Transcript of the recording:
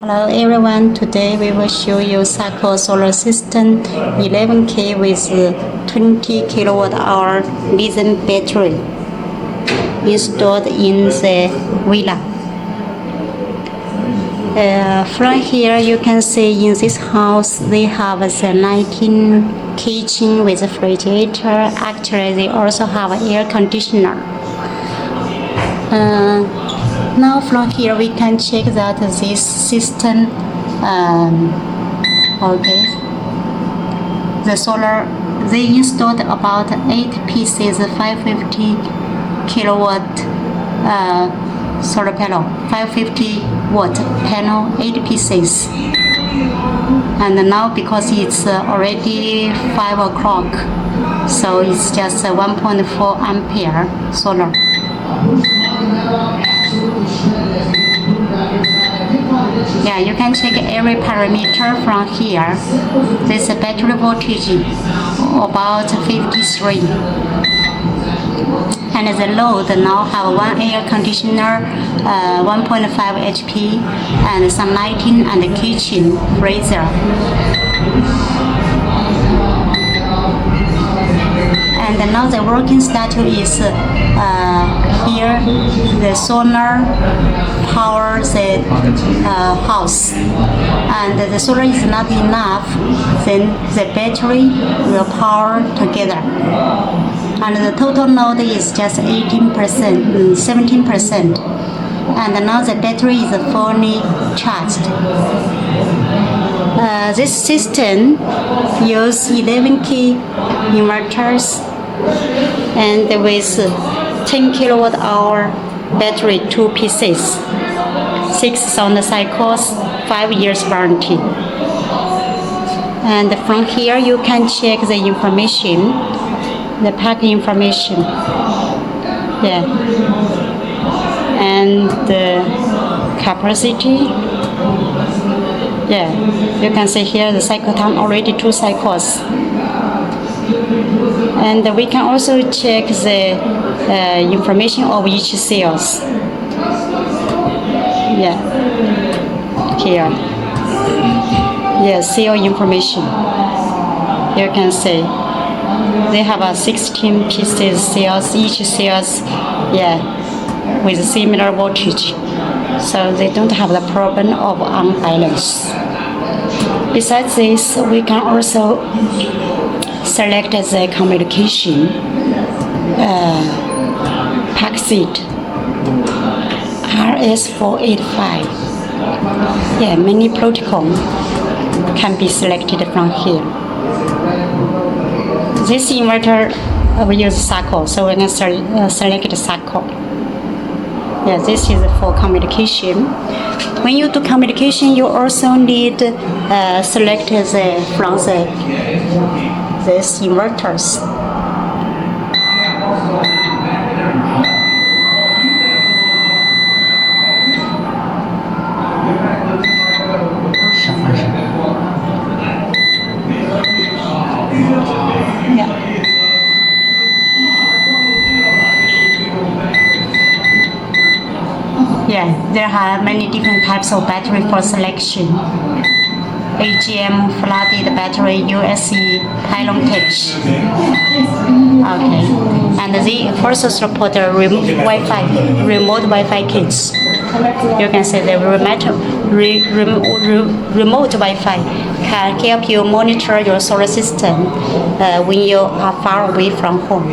Hello everyone, today we will show you SAKO solar system 11K with 20 kilowatt hour lithium battery installed in the villa. From here you can see in this house they have the 19 kitchen with a refrigerator. Actually they also have an air conditioner. Now from here we can check that this system, the solar, they installed about 8 pieces 550 kilowatt solar panel, 550 watt panel, 8 pieces. And now because it's already 5 o'clock, so it's just 1.4 ampere solar. Yeah, you can check every parameter from here. This battery voltage about 53. And the load now have one air conditioner, 1.5 HP, and some lighting and a kitchen freezer. And now the working status is here the solar power the house, and the solar is not enough, then the battery will power together. And the total load is just 17%. And now the battery is fully charged. This system uses 11K inverters and with 10 kilowatt hour battery, 2 pieces, 6,000 cycles, 5 years warranty. And from here you can check the information, the pack information. Yeah. And the capacity. Yeah, you can see here the cycle time already 2 cycles. And we can also check the information of each cells. Yeah, here. Yeah, cell information. You can see they have 16 pieces cells, each cells, yeah, with similar voltage. So they don't have the problem of unbalance. Besides this, we can also select the communication pack seat RS485. Yeah, many protocol can be selected from here. This inverter we use SAKO, so we can select SAKO. Yeah, this is for communication. When you do communication, you also need select from these inverters. Yeah, there are many different types of battery for selection. AGM flooded battery, USE pylon touch. Okay, and they also support remote Wi-Fi kits. You can see the remote Wi-Fi can help you monitor your solar system when you are far away from home.